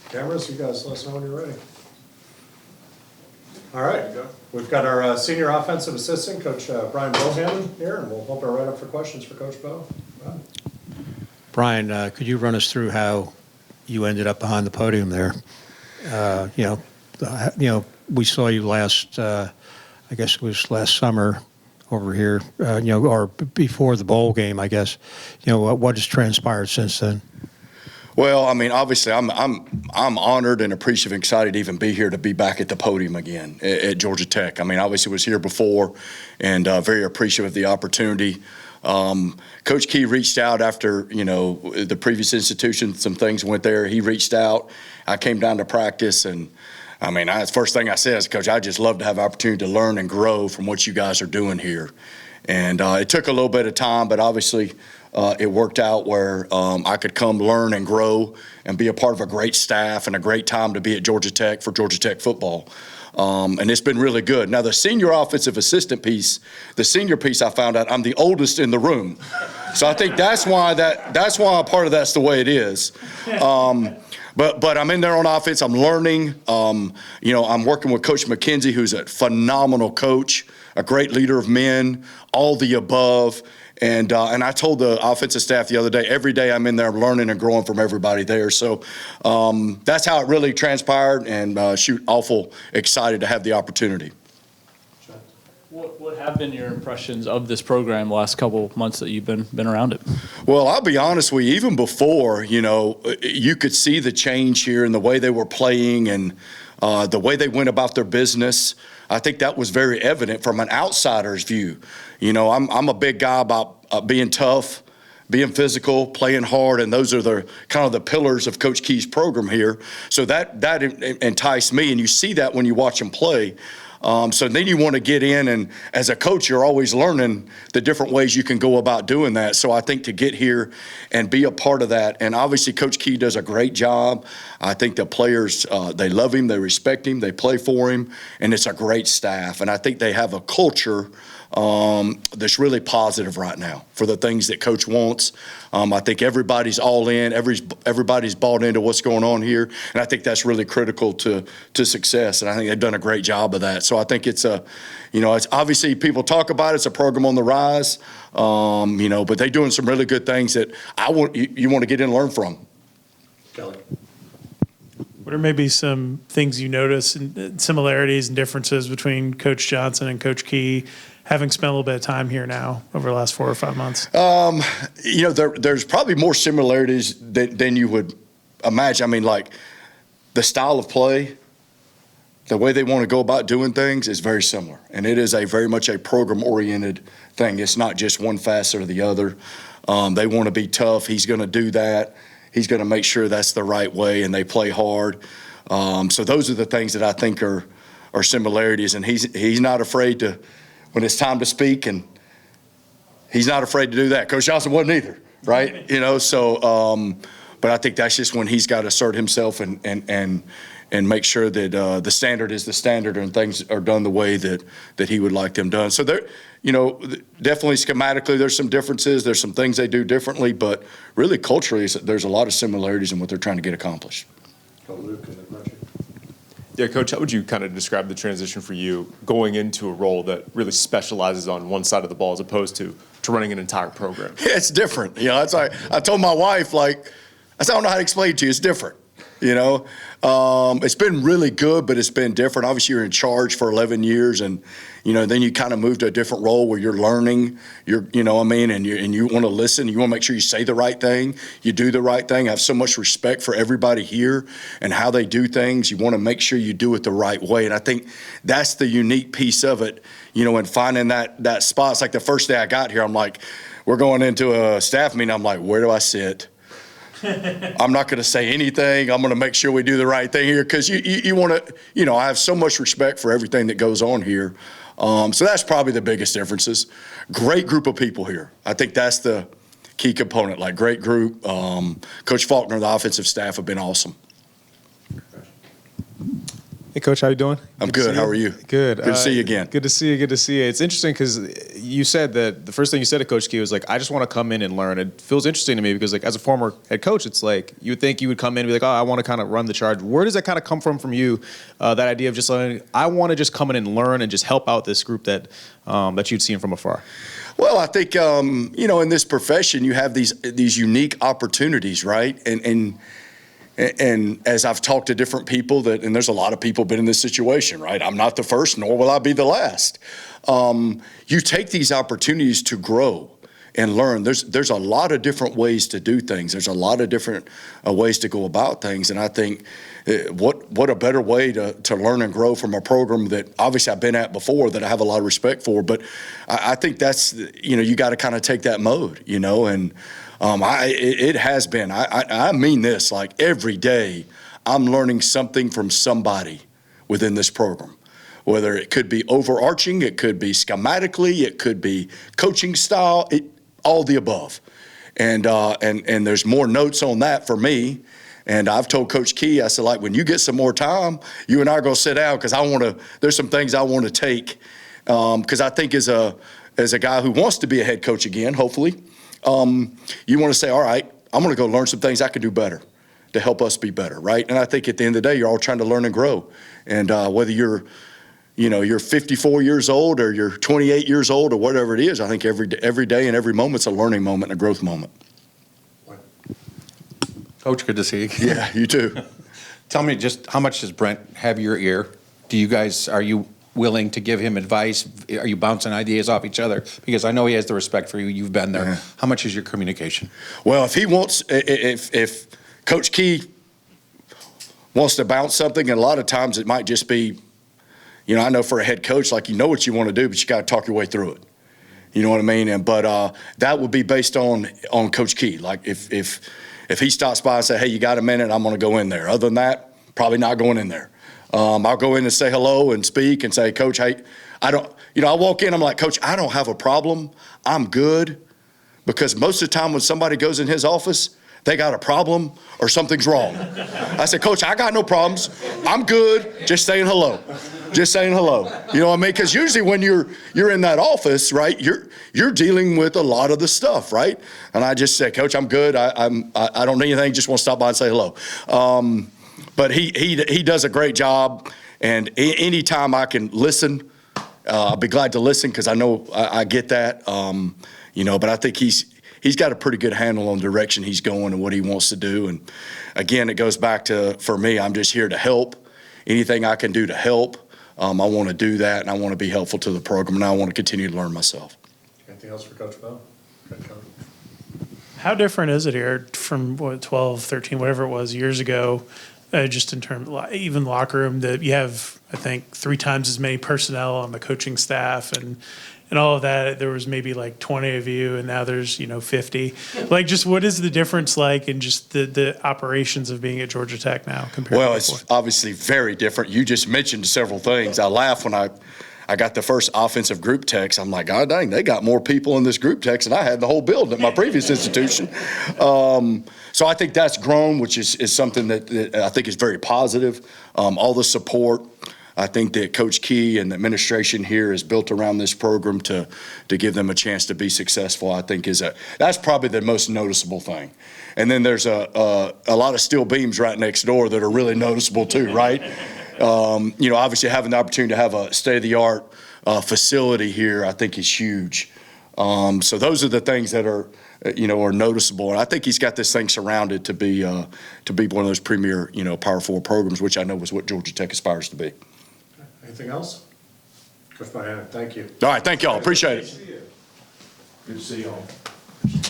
Cameras, you guys let us know when you're ready. All right, we've got our senior offensive assistant, Coach Brian Bohannon here, and we'll open it right up for questions for Coach Bo. Brian, could you run us through how you ended up behind the podium there? We saw you last, I guess it was last summer over here, or before the bowl game, I guess. What has transpired since then? Well, I mean, obviously, I'm honored and appreciative and excited to even be here to be back at the podium again at Georgia Tech. I mean, obviously, was here before, and very appreciative of the opportunity. Coach Key reached out after the previous institution, some things went there. He reached out. I came down to practice, and I mean, the first thing I said is, Coach, I just love to have the opportunity to learn and grow from what you guys are doing here. And it took a little bit of time, but obviously it worked out where I could come learn and grow and be a part of a great staff and a great time to be at Georgia Tech for Georgia Tech football. And it's been really good. Now, the senior offensive assistant piece, the senior piece, I found out I'm the oldest in the room. So I think that's why a part of that's the way it is. But I'm in there on offense. I'm learning. I'm working with Coach McKenzie, who's a phenomenal coach, a great leader of men, all the above. And I told the offensive staff the other day, every day I'm in there learning and growing from everybody there. So that's how it really transpired, and awful excited to have the opportunity. What have been your impressions of this program the last couple of months that you've been around it? Well, I'll be honest with you, even before, you could see the change here in the way they were playing and the way they went about their business. I think that was very evident from an outsider's view. I'm a big guy about being tough, being physical, playing hard, and those are the kind of the pillars of Coach Key's program here. So that enticed me, and you see that when you watch them play. So then you want to get in, and as a coach, you're always learning the different ways you can go about doing that. So I think to get here and be a part of that, and obviously Coach Key does a great job. I think the players, they love him, they respect him, they play for him, and it's a great staff. And I think they have a culture that's really positive right now for the things that Coach wants. I think everybody's all in. Everybody's bought into what's going on here, and I think that's really critical to success. And I think they've done a great job of that. So I think it's it's obviously people talk about it. It's a program on the rise, but they're doing some really good things that you want to get in and learn from. Kelly. What are maybe some things you notice and similarities and differences between Coach Johnson and Coach Key, having spent a little bit of time here now over the last 4 or 5 months? There's probably more similarities than you would imagine. I mean, like the style of play, the way they want to go about doing things is very similar. And it is very much a program-oriented thing. It's not just one facet or the other. They want to be tough. He's going to do that. He's going to make sure that's the right way, and they play hard. So those are the things that I think are similarities. And he's not afraid to, when it's time to speak, and he's not afraid to do that. Coach Johnson wasn't either, right? But I think that's just when he's got to assert himself and make sure that the standard is the standard and things are done the way that he would like them done. So there, definitely schematically there's some differences. There's some things they do differently, but really culturally there's a lot of similarities in what they're trying to get accomplished. Luke and then Reggie. Yeah, Coach, how would you kind of describe the transition for you going into a role that really specializes on one side of the ball as opposed to running an entire program? Yeah, it's different. That's like I told my wife, I said, I don't know how to explain it to you. It's different. It's been really good, but it's been different. Obviously, you're in charge for 11 years, and then you kind of move to a different role where you're learning. And you want to listen. You want to make sure you say the right thing, you do the right thing. I have so much respect for everybody here and how they do things. You want to make sure you do it the right way, and I think that's the unique piece of it. And finding that spot. It's like the first day I got here, I'm like, we're going into a staff meeting. I'm like, where do I sit? I'm not going to say anything. I'm going to make sure we do the right thing here because you want to, I have so much respect for everything that goes on here. So that's probably the biggest differences. Great group of people here. I think that's the key component, great group. Coach Faulkner, the offensive staff have been awesome. Hey, Hey, Coach, how you doing? I'm good. How are you? Good. Good to see you again. Good to see you. Good to see you. It's interesting because you said that the first thing you said to Coach Key was like, I just want to come in and learn. It feels interesting to me because like as a former head coach, it's like you would think you would come in and be like, oh, I want to kind of run the charge. Where does that kind of come from you? That idea of just like, I want to just come in and learn and just help out this group that you'd seen from afar. Well, I think in this profession you have these unique opportunities, right? And as I've talked to different people and there's a lot of people been in this situation, right? I'm not the first, nor will I be the last. You take these opportunities to grow and learn. There's a lot of different ways to do things. There's a lot of different ways to go about things. And I think what a better way to learn and grow from a program that obviously I've been at before that I have a lot of respect for. But I think that's, you got to kind of take that mode, and it has been, I mean this, like every day I'm learning something from somebody within this program. Whether it could be overarching, it could be schematically, it could be coaching style, all the above. And there's more notes on that for me. And I've told Coach Key, I said, like, when you get some more time, you and I are going to sit down because there's some things I want to take. Because I think as a guy who wants to be a head coach again, hopefully, you want to say, all right, I'm going to go learn some things I can do better to help us be better, right? And I think at the end of the day, you're all trying to learn and grow. And whether you're 54 years old or you're 28 years old or whatever it is, I think every day and every moment's a learning moment and a growth moment. Coach, good to see you. Yeah, you too. Tell me just how much does Brent have your ear? Are you willing to give him advice? Are you bouncing ideas off each other? Because I know he has the respect for you. You've been there. Yeah. How much is your communication? Well, if Coach Key wants to bounce something, and a lot of times it might just be, I know for a head coach, like, what you want to do, but you got to talk your way through it. You know what I mean? But that would be based on Coach Key. Like if he stops by and say, hey, you got a minute, I'm going to go in there. Other than that, probably not going in there. I'll go in and say hello and speak and say, Coach, hey, I walk in, I'm like, Coach, I don't have a problem. I'm good. Because most of the time when somebody goes in his office, they got a problem or something's wrong. I said, Coach, I got no problems. I'm good. Just saying hello. Just saying hello. You know what I mean? Because usually when you're in that office, right, you're dealing with a lot of the stuff, right? And I just said, Coach, I'm good. I don't need anything. Just want to stop by and say hello. But he does a great job. And anytime I can listen, I'll be glad to listen because I know I get that. But I think he's got a pretty good handle on the direction he's going and what he wants to do. And again, it goes back to, for me, I'm just here to help. Anything I can do to help, I want to do that, and I want to be helpful to the program, and I want to continue to learn myself. Anything else for Coach Bell? Okay, Coach. How different is it here from 12, 13, whatever it was years ago, just in terms of even locker room, that you have, I think, 3 times as many personnel on the coaching staff and all of that. There was maybe like 20 of you, and now there's 50. Like, just what is the difference like in just the operations of being at Georgia Tech now compared to before? It's obviously very different. You just mentioned several things. I laugh when I got the first offensive group text. I'm like, God dang, they got more people in this group text than I had the whole building at my previous institution. So I think that's grown, which is something that I think is very positive. All the support. I think that Coach Key and the administration here is built around this program to give them a chance to be successful. I think that's probably the most noticeable thing. And then there's a lot of steel beams right next door that are really noticeable too, right? Obviously having the opportunity to have a state-of-the-art facility here, I think is huge. So those are the things that are noticeable. And I think he's got this thing surrounded to be one of those premier, Power 4 programs, which I know is what Georgia Tech aspires to be. Anything else? Coach Bohannon, thank you. All right, thank y'all. Appreciate it. Good to see y'all.